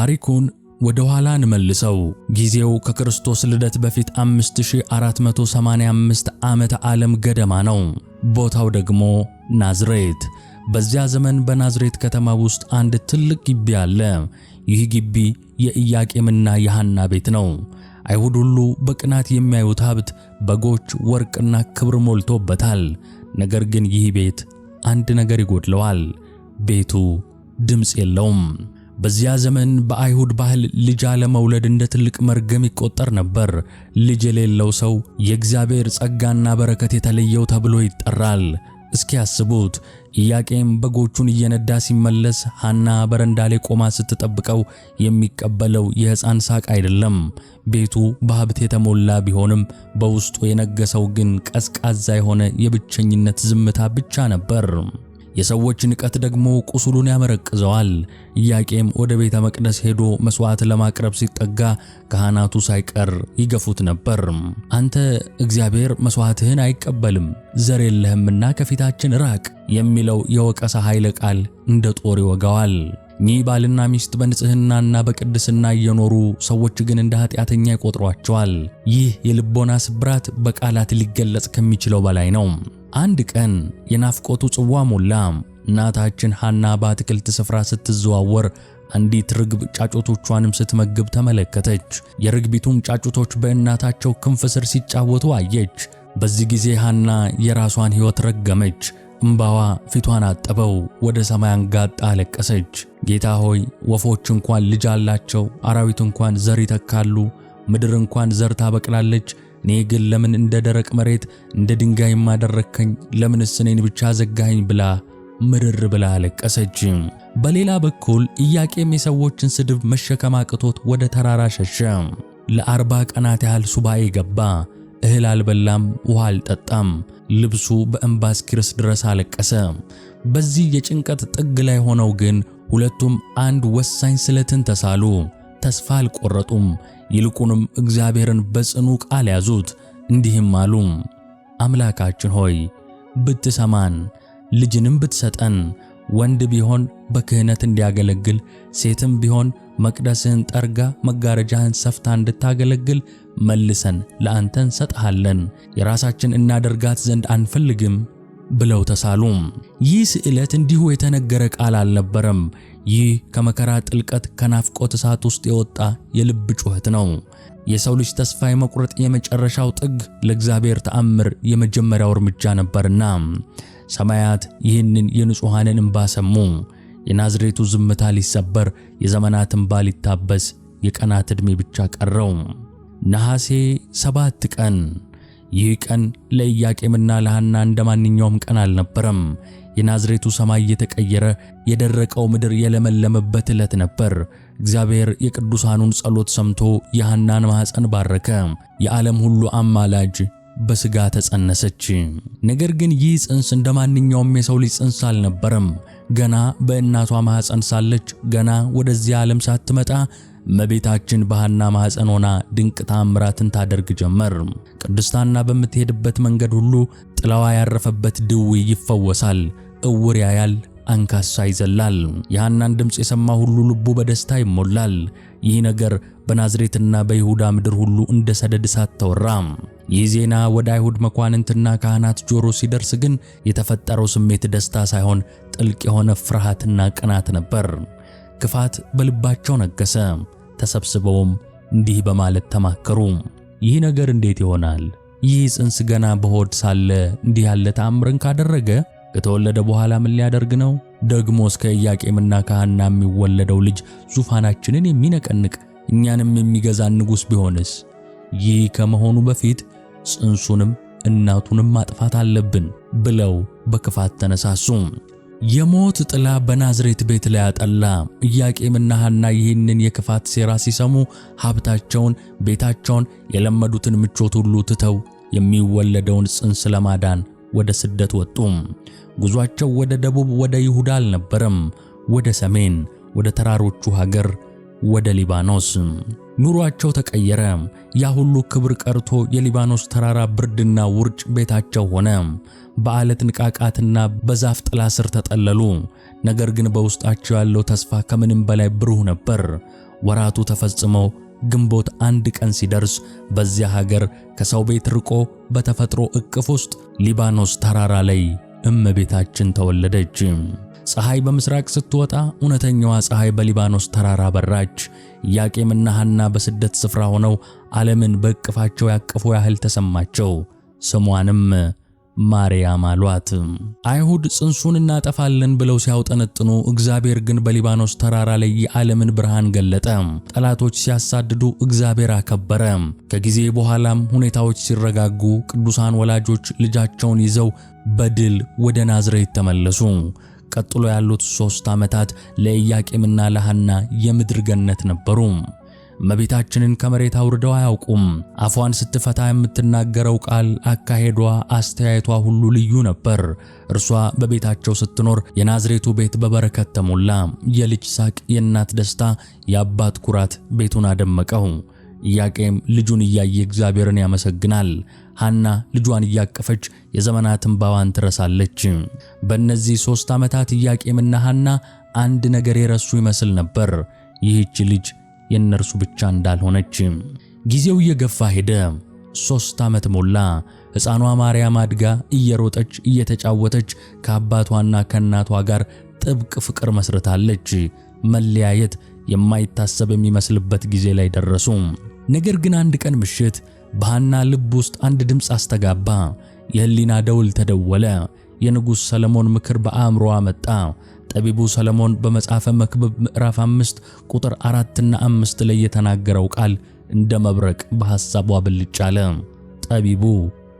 ታሪኩን ወደ ኋላ እንመልሰው። ጊዜው ከክርስቶስ ልደት በፊት 5485 ዓመተ ዓለም ገደማ ነው። ቦታው ደግሞ ናዝሬት። በዚያ ዘመን በናዝሬት ከተማ ውስጥ አንድ ትልቅ ግቢ አለ። ይህ ግቢ የኢያቄምና የሐና ቤት ነው። አይሁድ ሁሉ በቅናት የሚያዩት ሀብት፣ በጎች፣ ወርቅና ክብር ሞልቶበታል። ነገር ግን ይህ ቤት አንድ ነገር ይጎድለዋል። ቤቱ ድምፅ የለውም። በዚያ ዘመን በአይሁድ ባህል ልጅ አለመውለድ እንደ ትልቅ መርገም ይቆጠር ነበር። ልጅ የሌለው ሰው የእግዚአብሔር ጸጋና በረከት የተለየው ተብሎ ይጠራል። እስኪ ያስቡት፣ ኢያቄም በጎቹን እየነዳ ሲመለስ ሐና በረንዳ ላይ ቆማ ስትጠብቀው የሚቀበለው የሕፃን ሳቅ አይደለም። ቤቱ በሀብት የተሞላ ቢሆንም በውስጡ የነገሰው ግን ቀዝቃዛ የሆነ የብቸኝነት ዝምታ ብቻ ነበር። የሰዎች ንቀት ደግሞ ቁስሉን ያመረቅዘዋል። ኢያቄም ወደ ቤተ መቅደስ ሄዶ መስዋዕት ለማቅረብ ሲጠጋ ካህናቱ ሳይቀር ይገፉት ነበር። አንተ እግዚአብሔር መስዋዕትህን አይቀበልም፣ ዘር የለህምና ከፊታችን ራቅ የሚለው የወቀሳ ኃይለ ቃል እንደ ጦር ይወጋዋል። እኚህ ባልና ሚስት በንጽህናና በቅድስና እየኖሩ ሰዎች ግን እንደ ኃጢአተኛ ይቆጥሯቸዋል። ይህ የልቦና ስብራት በቃላት ሊገለጽ ከሚችለው በላይ ነው። አንድ ቀን የናፍቆቱ ጽዋ ሞላ። እናታችን ሐና በአትክልት ስፍራ ስትዘዋወር አንዲት ርግብ ጫጩቶቿንም ስትመግብ ተመለከተች። የርግቢቱም ጫጩቶች በእናታቸው ክንፍ ስር ሲጫወቱ አየች። በዚህ ጊዜ ሐና የራሷን ሕይወት ረገመች። እምባዋ ፊቷን አጠበው። ወደ ሰማይ አንጋጣ አለቀሰች። ጌታ ሆይ፣ ወፎች እንኳን ልጅ አላቸው፣ አራዊት እንኳን ዘር ይተካሉ፣ ምድር እንኳን ዘር ታበቅላለች። እኔ ግን ለምን እንደ ደረቅ መሬት እንደ ድንጋይ ማደረከኝ? ለምንስ እኔን ብቻ ዘጋኸኝ? ብላ ምርር ብላ አለቀሰች። በሌላ በኩል ኢያቄም የሰዎችን ስድብ መሸከም አቅቶት ወደ ተራራ ሸሸ። ለ40 ቀናት ያህል ሱባኤ ገባ። እህል አልበላም፣ ውሃ አልጠጣም። ልብሱ በእንባ እስኪርስ ድረስ አለቀሰ። በዚህ የጭንቀት ጥግ ላይ ሆነው ግን ሁለቱም አንድ ወሳኝ ስለትን ተሳሉ። ተስፋ አልቆረጡም። ይልቁንም እግዚአብሔርን በጽኑ ቃል ያዙት። እንዲህም አሉ፣ አምላካችን ሆይ ብትሰማን፣ ልጅንም ብትሰጠን፣ ወንድ ቢሆን በክህነት እንዲያገለግል፣ ሴትም ቢሆን መቅደስህን ጠርጋ መጋረጃህን ሰፍታ እንድታገለግል መልሰን ለአንተ እንሰጥሃለን። የራሳችን እናደርጋት ዘንድ አንፈልግም ብለው ተሳሉ። ይህ ስዕለት እንዲሁ የተነገረ ቃል አልነበረም። ይህ ከመከራ ጥልቀት ከናፍቆት እሳት ውስጥ የወጣ የልብ ጩኸት ነው። የሰው ልጅ ተስፋ የመቁረጥ የመጨረሻው ጥግ ለእግዚአብሔር ተአምር የመጀመሪያው እርምጃ ነበርና ሰማያት ይህንን የንጹሐንን እንባ ሰሙ። የናዝሬቱ ዝምታ ሊሰበር፣ የዘመናት እንባ ሊታበስ የቀናት ዕድሜ ብቻ ቀረው። ነሐሴ 7 ቀን። ይህ ቀን ለኢያቄምና ለሐና እንደማንኛውም ቀን አልነበረም። የናዝሬቱ ሰማይ የተቀየረ፣ የደረቀው ምድር የለመለመበት ዕለት ነበር። እግዚአብሔር የቅዱሳኑን ጸሎት ሰምቶ የሐናን ማኅፀን ባረከ። የዓለም ሁሉ አማላጅ በሥጋ ተጸነሰች። ነገር ግን ይህ ጽንስ እንደማንኛውም የሰው ልጅ ጽንስ አልነበረም። ገና በእናቷ ማኅፀን ሳለች፣ ገና ወደዚህ ዓለም ሳትመጣ እመቤታችን በሐና ማኅፀን ሆና ድንቅ ተአምራትን ታደርግ ጀመር። ቅድስት ሐና በምትሄድበት መንገድ ሁሉ ጥላዋ ያረፈበት ድውይ ይፈወሳል፣ ዕውር ያያል፣ አንካሳ ይዘላል። የሐናን ድምፅ የሰማ ሁሉ ልቡ በደስታ ይሞላል። ይህ ነገር በናዝሬትና በይሁዳ ምድር ሁሉ እንደ ሰደድ እሳት ተወራ። ይህ ዜና ወደ አይሁድ መኳንንትና ካህናት ጆሮ ሲደርስ ግን የተፈጠረው ስሜት ደስታ ሳይሆን ጥልቅ የሆነ ፍርሃትና ቅናት ነበር። ክፋት በልባቸው ነገሰ። ተሰብስበውም እንዲህ በማለት ተማከሩ፣ ይህ ነገር እንዴት ይሆናል? ይህ ጽንስ ገና በሆድ ሳለ እንዲህ ያለ ተአምርን ካደረገ ከተወለደ በኋላ ምን ሊያደርግ ነው? ደግሞ እስከ ኢያቄምና ከሐና የሚወለደው ልጅ ዙፋናችንን የሚነቀንቅ እኛንም የሚገዛን ንጉሥ ቢሆንስ? ይህ ከመሆኑ በፊት ጽንሱንም እናቱንም ማጥፋት አለብን ብለው በክፋት ተነሳሱ። የሞት ጥላ በናዝሬት ቤት ላይ አጠላ። ኢያቄምና ሐና ይህንን የክፋት ሴራ ሲሰሙ ሀብታቸውን፣ ቤታቸውን፣ የለመዱትን ምቾት ሁሉ ትተው የሚወለደውን ጽንስ ለማዳን ወደ ስደት ወጡ። ጉዟቸው ወደ ደቡብ ወደ ይሁዳ አልነበረም፣ ወደ ሰሜን፣ ወደ ተራሮቹ ሀገር፣ ወደ ሊባኖስ። ኑሯቸው ተቀየረ። ያ ሁሉ ክብር ቀርቶ የሊባኖስ ተራራ ብርድና ውርጭ ቤታቸው ሆነ። በዓለት ንቃቃትና በዛፍ ጥላ ስር ተጠለሉ። ነገር ግን በውስጣቸው ያለው ተስፋ ከምንም በላይ ብሩህ ነበር። ወራቱ ተፈጽሞ ግንቦት አንድ ቀን ሲደርስ በዚያ ሀገር ከሰው ቤት ርቆ በተፈጥሮ እቅፍ ውስጥ ሊባኖስ ተራራ ላይ እመቤታችን ተወለደች። ፀሐይ በምስራቅ ስትወጣ እውነተኛዋ ፀሐይ በሊባኖስ ተራራ በራች። ኢያቄምና ሐና በስደት ስፍራ ሆነው ዓለምን በእቅፋቸው ያቀፉ ያህል ተሰማቸው። ስሟንም ማርያም አሏት። አይሁድ ጽንሱን እናጠፋለን ብለው ሲያውጠነጥኑ፣ እግዚአብሔር ግን በሊባኖስ ተራራ ላይ የዓለምን ብርሃን ገለጠ። ጠላቶች ሲያሳድዱ እግዚአብሔር አከበረ። ከጊዜ በኋላም ሁኔታዎች ሲረጋጉ ቅዱሳን ወላጆች ልጃቸውን ይዘው በድል ወደ ናዝሬት ተመለሱ። ቀጥሎ ያሉት 3 ዓመታት ለኢያቄምና ለሐና የምድር ገነት ነበሩ። እመቤታችንን ከመሬት አውርደው አያውቁም። አፏን ስትፈታ የምትናገረው ቃል፣ አካሄዷ፣ አስተያየቷ ሁሉ ልዩ ነበር። እርሷ በቤታቸው ስትኖር የናዝሬቱ ቤት በበረከት ተሞላ። የልጅ ሳቅ፣ የእናት ደስታ፣ የአባት ኩራት ቤቱን አደመቀው። ኢያቄም ልጁን እያየ እግዚአብሔርን ያመሰግናል። ሐና ልጇን እያቀፈች የዘመናት እንባዋን ትረሳለች። በእነዚህ 3 ዓመታት ኢያቄምና ሐና አንድ ነገር የረሱ ይመስል ነበር። ይህች ልጅ የእነርሱ ብቻ እንዳልሆነች። ጊዜው እየገፋ ሄደ። 3 ዓመት ሞላ። ሕፃኗ ማርያም አድጋ እየሮጠች እየተጫወተች ከአባቷና ከእናቷ ጋር ጥብቅ ፍቅር መስርታለች። መለያየት የማይታሰብ የሚመስልበት ጊዜ ላይ ደረሱ። ነገር ግን አንድ ቀን ምሽት በሐና ልብ ውስጥ አንድ ድምፅ አስተጋባ። የሕሊና ደውል ተደወለ። የንጉሥ ሰለሞን ምክር በአእምሮዋ መጣ። ጠቢቡ ሰለሞን በመጽሐፈ መክብብ ምዕራፍ 5 ቁጥር 4 እና 5 ላይ የተናገረው ቃል እንደ መብረቅ በሐሳቧ ብልጭ አለ። ጠቢቡ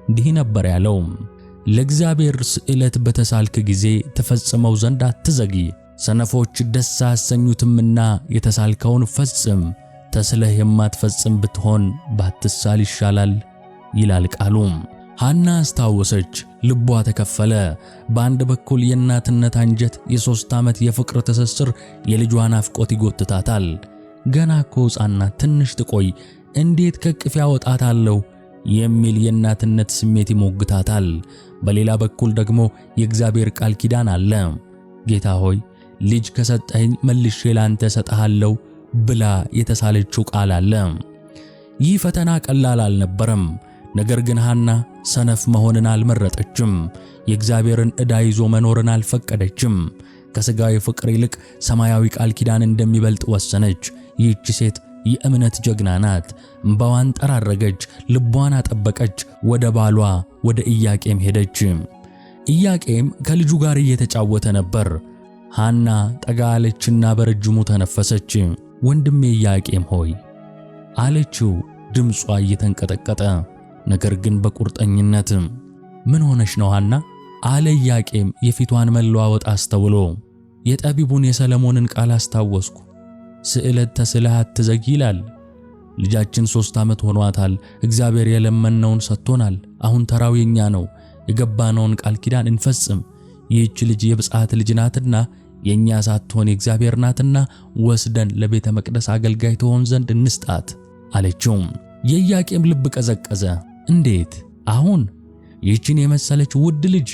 እንዲህ ነበር ያለው፣ ለእግዚአብሔር ስዕለት በተሳልክ ጊዜ ትፈጽመው ዘንድ አትዘግይ። ሰነፎች ደስ አያሰኙትምና የተሳልከውን ፈጽም። ተስለህ የማትፈጽም ብትሆን ባትሳል ይሻላል ይላል ቃሉ። ሐና አስታወሰች። ልቧ ተከፈለ። በአንድ በኩል የእናትነት አንጀት፣ የ3 ዓመት የፍቅር ትስስር የልጇን ናፍቆት ይጎትታታል። ገና እኮ ሕፃን ናት፣ ትንሽ ትቆይ፣ እንዴት ከቅፍ ያወጣታለሁ የሚል የእናትነት ስሜት ይሞግታታል። በሌላ በኩል ደግሞ የእግዚአብሔር ቃል ኪዳን አለ። ጌታ ሆይ ልጅ ከሰጠኸኝ መልሼ ላንተ እሰጥሃለሁ ብላ የተሳለችው ቃል አለ። ይህ ፈተና ቀላል አልነበረም። ነገር ግን ሐና ሰነፍ መሆንን አልመረጠችም። የእግዚአብሔርን ዕዳ ይዞ መኖርን አልፈቀደችም። ከሥጋዊ ፍቅር ይልቅ ሰማያዊ ቃል ኪዳን እንደሚበልጥ ወሰነች። ይህች ሴት የእምነት ጀግና ናት። እምባዋን ጠራረገች፣ ልቧን አጠበቀች። ወደ ባሏ ወደ ኢያቄም ሄደች። ኢያቄም ከልጁ ጋር እየተጫወተ ነበር። ሐና ጠጋ አለችና በረጅሙ ተነፈሰች። ወንድሜ ኢያቄም ሆይ አለችው፣ ድምጿ እየተንቀጠቀጠ ነገር ግን በቁርጠኝነት። ምን ሆነሽ ነው ሐና አለ ኢያቄም የፊቷን መለዋወጥ አስተውሎ። የጠቢቡን የሰለሞንን ቃል አስታወስኩ። ስዕለት ተስለህ አትዘግይ ይላል። ልጃችን 3 ዓመት ሆኗታል። እግዚአብሔር የለመነውን ሰጥቶናል። አሁን ተራው የኛ ነው። የገባነውን ቃል ኪዳን እንፈጽም። ይህች ልጅ የብፅዓት ልጅ ናትና የኛ ሳትሆን የእግዚአብሔር ናትና ወስደን ለቤተ መቅደስ አገልጋይ ትሆን ዘንድ እንስጣት አለችው። የኢያቄም ልብ ቀዘቀዘ። እንዴት አሁን? ይህችን የመሰለች ውድ ልጅ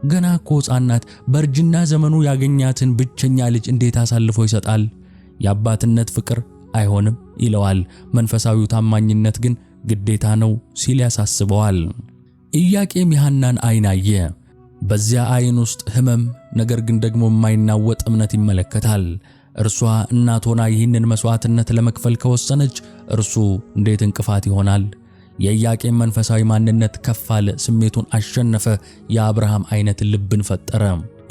ገና እኮ ሕፃን ናት። በእርጅና ዘመኑ ያገኛትን ብቸኛ ልጅ እንዴት አሳልፎ ይሰጣል? የአባትነት ፍቅር አይሆንም ይለዋል። መንፈሳዊው ታማኝነት ግን ግዴታ ነው ሲል ያሳስበዋል። ኢያቄም የሐናን ዓይን አየ። በዚያ ዓይን ውስጥ ሕመም፣ ነገር ግን ደግሞ የማይናወጥ እምነት ይመለከታል። እርሷ እናት ሆና ይህንን መስዋዕትነት ለመክፈል ከወሰነች እርሱ እንዴት እንቅፋት ይሆናል? የኢያቄም መንፈሳዊ ማንነት ከፍ አለ፣ ስሜቱን አሸነፈ። የአብርሃም አይነት ልብን ፈጠረ።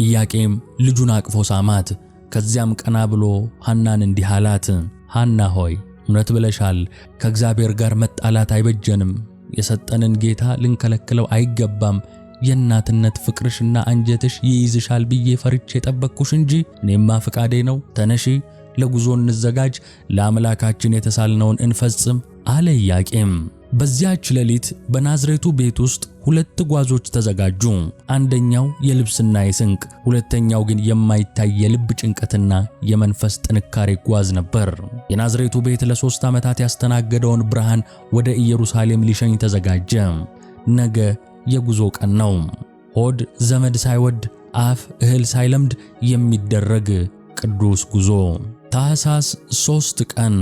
ኢያቄም ልጁን አቅፎ ሳማት። ከዚያም ቀና ብሎ ሐናን እንዲህ አላት፣ ሐና ሆይ እውነት ብለሻል። ከእግዚአብሔር ጋር መጣላት አይበጀንም። የሰጠንን ጌታ ልንከለክለው አይገባም። የእናትነት ፍቅርሽና አንጀትሽ ይይዝሻል ብዬ ፈርቼ ጠበቅኩሽ እንጂ እኔማ ፍቃዴ ነው። ተነሺ፣ ለጉዞ እንዘጋጅ፣ ለአምላካችን የተሳልነውን እንፈጽም አለ ኢያቄም። በዚያች ሌሊት በናዝሬቱ ቤት ውስጥ 2 ጓዞች ተዘጋጁ። አንደኛው የልብስና የስንቅ፣ ሁለተኛው ግን የማይታይ የልብ ጭንቀትና የመንፈስ ጥንካሬ ጓዝ ነበር። የናዝሬቱ ቤት ለ3 ዓመታት ያስተናገደውን ብርሃን ወደ ኢየሩሳሌም ሊሸኝ ተዘጋጀ። ነገ የጉዞ ቀን ነው። ሆድ ዘመድ ሳይወድ አፍ እህል ሳይለምድ የሚደረግ ቅዱስ ጉዞ። ታኅሳስ 3 ቀን